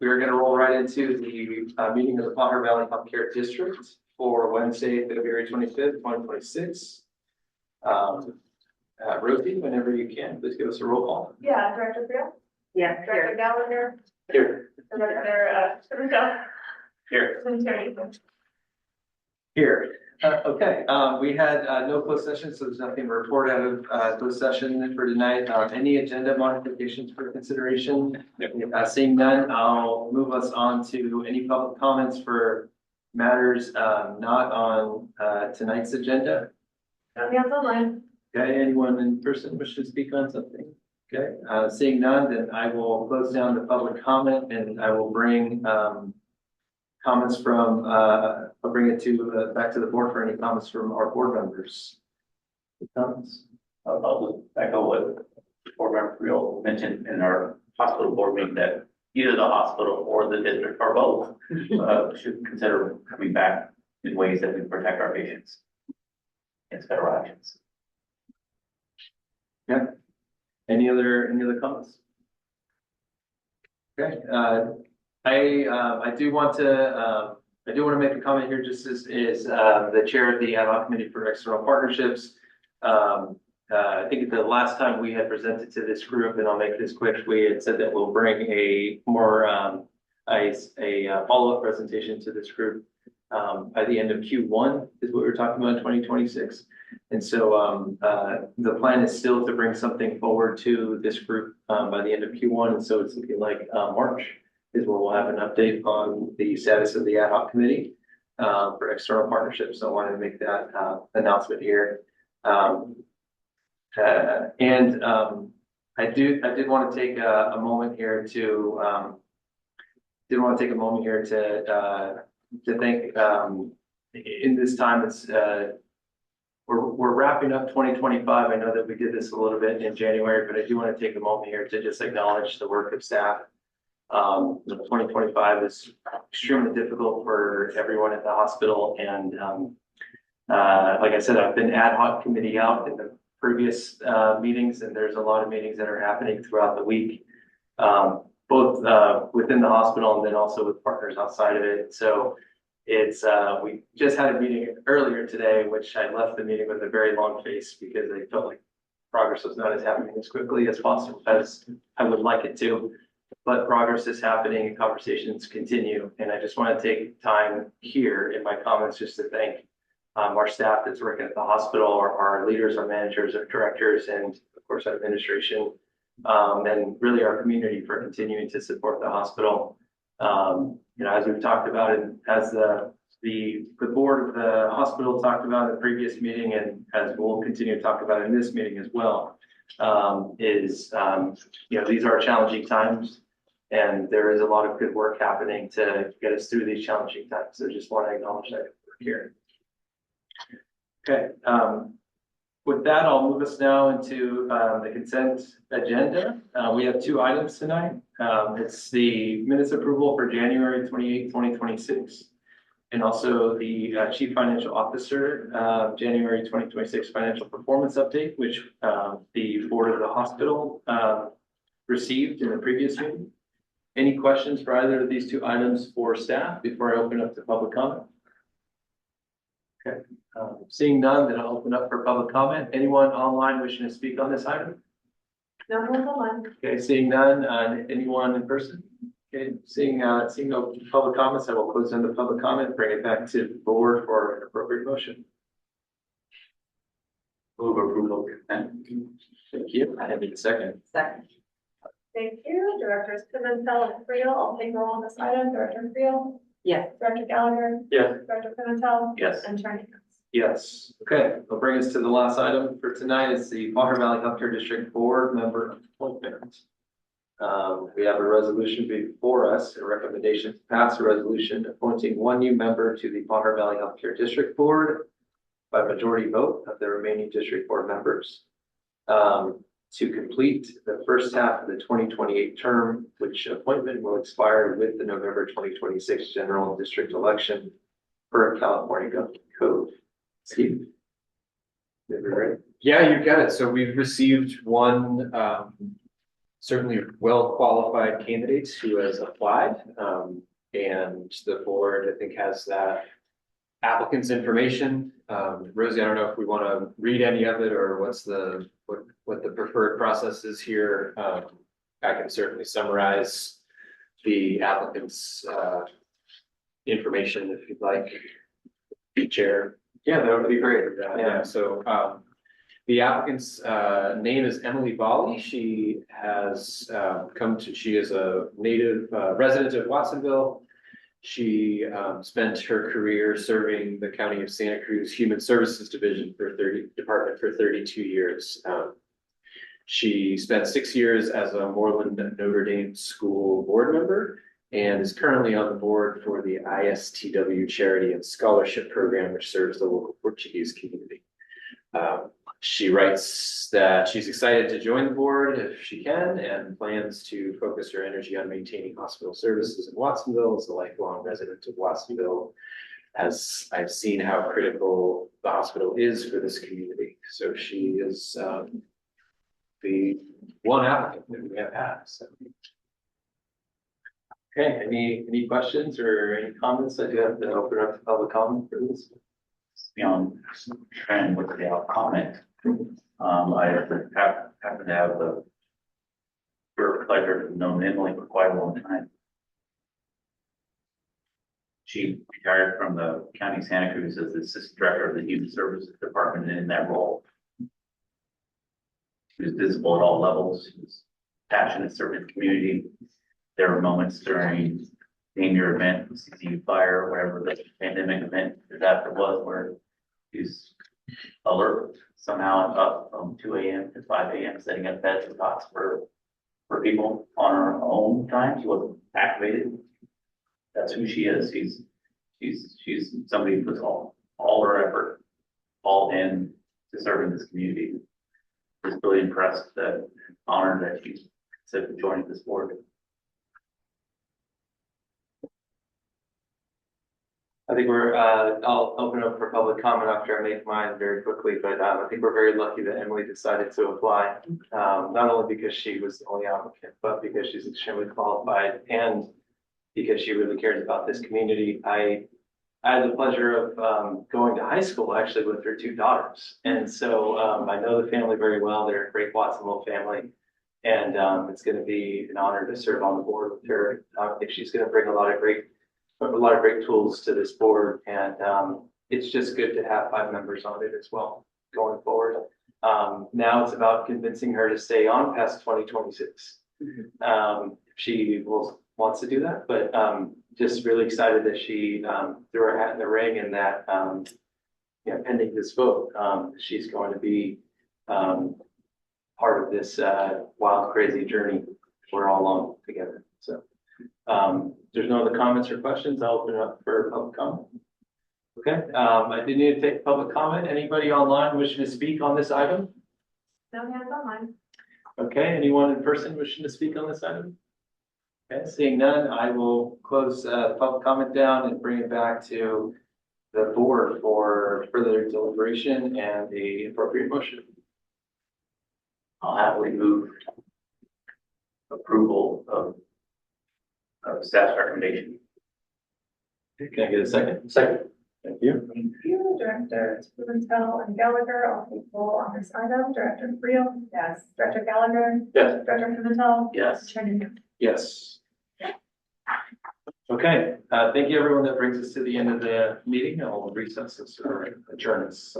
We're going to roll right into the meeting of the Pajaro Valley Healthcare District for Wednesday, February 25th, 2026. Rosie, whenever you can, please give us a roll call. Yeah, Director Friel? Yeah, Director Gallagher? Here. Director, Here. Secretary. Here. Okay, we had no closed session, so there's nothing to report out of closed session for tonight. Any agenda modifications for consideration? Seeing none, I'll move us on to any public comments for matters not on tonight's agenda. Nobody else online. Okay, anyone in person wish to speak on something? Okay, seeing none, then I will close down the public comment and I will bring comments from, I'll bring it to back to the board for any comments from our board members. Comments? I'll echo what board member Friel mentioned in our hospital board meeting that either the hospital or the district or both should consider coming back in ways that we protect our patients. It's better options. Yeah. Any other comments? Okay. I do want to make a comment here. Just as the chair of the ad hoc committee for external partnerships. I think the last time we had presented to this group, and I'll make this quick, we had said that we'll bring a more a follow-up presentation to this group by the end of Q1 is what we're talking about in 2026. And so the plan is still to bring something forward to this group by the end of Q1. And so it's looking like March is where we'll have an update on the status of the ad hoc committee for external partnerships. So I wanted to make that announcement here. I did want to take a moment here to thank in this time it's we're wrapping up 2025. I know that we did this a little bit in January, but I do want to take a moment here to just acknowledge the work of staff. 2025 is extremely difficult for everyone at the hospital. And like I said, I've been ad hoc committee out in the previous meetings, and there's a lot of meetings that are happening throughout the week, both within the hospital and then also with partners outside of it. So it's we just had a meeting earlier today, which I left the meeting with a very long face because I felt like progress was not as happening as quickly as possible as I would like it to. But progress is happening and conversations continue. And I just want to take time here in my comments just to thank our staff that's working at the hospital, our leaders, our managers, our directors, and of course our administration, and really our community for continuing to support the hospital. As we've talked about, and as the board of the hospital talked about in the previous meeting, and as we'll continue to talk about in this meeting as well, these are challenging times, and there is a lot of good work happening to get us through these challenging times. So just want to acknowledge that here. Okay. With that, I'll move us now into the consent agenda. We have two items tonight. It's the minutes approval for January 28, 2026, and also the Chief Financial Officer January 2026 financial performance update, which the board of the hospital received in the previous meeting. Any questions for either of these two items for staff before I open up to public comment? Okay. Seeing none, then I'll open up for public comment. Anyone online wishing to speak on this item? No one's online. Okay, seeing none, anyone in person? Okay, seeing no public comments, I will close down the public comment, bring it back to the board for an appropriate motion. Move approval consent. Thank you. I have a second. Second. Thank you. Directors Pimentel and Friel. I'll take roll on this item. Director Friel. Yes. Director Gallagher. Yeah. Director Pimentel. Yes. And Attorney Cox. Yes. Okay, that'll bring us to the last item for tonight. It's the Pajaro Valley Healthcare District Board member appointment. We have a resolution before us, a recommendation to pass a resolution appointing one new member to the Pajaro Valley Healthcare District Board by majority vote of the remaining district board members to complete the first half of the 2028 term, which appointment will expire with the November 2026 general district election per California Government Code. Steve? Yeah, you got it. So we've received one certainly well-qualified candidates who has applied. And the board, I think, has that applicant's information. Rosie, I don't know if we want to read any of it or what the preferred process is here. I can certainly summarize the applicant's information if you'd like, Chair. Yeah, that would be great. Yeah, so the applicant's name is Emily Bali. She has she is a native resident of Watsonville. She spent her career serving the County of Santa Cruz Human Services Department for 32 years. She spent 6 years as a Moreland Notre Dame School board member and is currently on the board for the ISTW Charity and Scholarship Program, which serves the local Portuguese community. She writes that she's excited to join the board if she can and plans to focus her energy on maintaining hospital services in Watsonville. As a lifelong resident of Watsonville, as I've seen how critical the hospital is for this community. So she is the one applicant that we have had. So. Okay, any questions or any comments? I do have to open up to public comment for this. Beyond trend with the comment, I happen to have the pleasure of knowing Emily for quite a long time. She retired from the County of Santa Cruz as the Assistant Director of the Human Services Department, and in that role, she was visible at all levels. She was passionate, serving the community. There were moments during name your event, CCU fire, whatever the pandemic event that was, where she's alert, somehow up from 2 a.m. to 5 a.m. setting up beds and cots for people on her own time. She wasn't activated. That's who she is. She's somebody who puts all her effort all in to serving this community. I was really impressed, honored that she's considered joining this board. I think I'll open up for public comment after I make mine very quickly, but I think we're very lucky that Emily decided to apply. Not only because she was the only applicant, but because she's extremely qualified and because she really cares about this community. I had the pleasure of going to high school actually with her 2 daughters. And so I know the family very well. They're a great Watsonville family. And it's going to be an honor to serve on the board with her. I think she's going to bring a lot of great tools to this board, and it's just good to have 5 members on it as well going forward. Now it's about convincing her to stay on past 2026. She wants to do that, but just really excited that she threw her hat in the ring, and that pending this vote, she's going to be part of this wild, crazy journey we're all on together. So. There's no other comments or questions. I'll open it up for public comment. Okay, I did need to take public comment. Anybody online wishing to speak on this item? No hands online. Okay, anyone in person wishing to speak on this item? Okay, seeing none, I will close public comment down and bring it back to the board for further deliberation and the appropriate motion. I'll happily move approval of staff's recommendation. Can I get a second? Second. Thank you. Thank you, Directors Pimentel and Gallagher. All people on this item. Director Friel? Yes. Director Gallagher? Yes. Director Pimentel? Yes. Chair Newman? Yes. Okay, thank you everyone. That brings us to the end of the meeting. I'll recess this or adjourn this.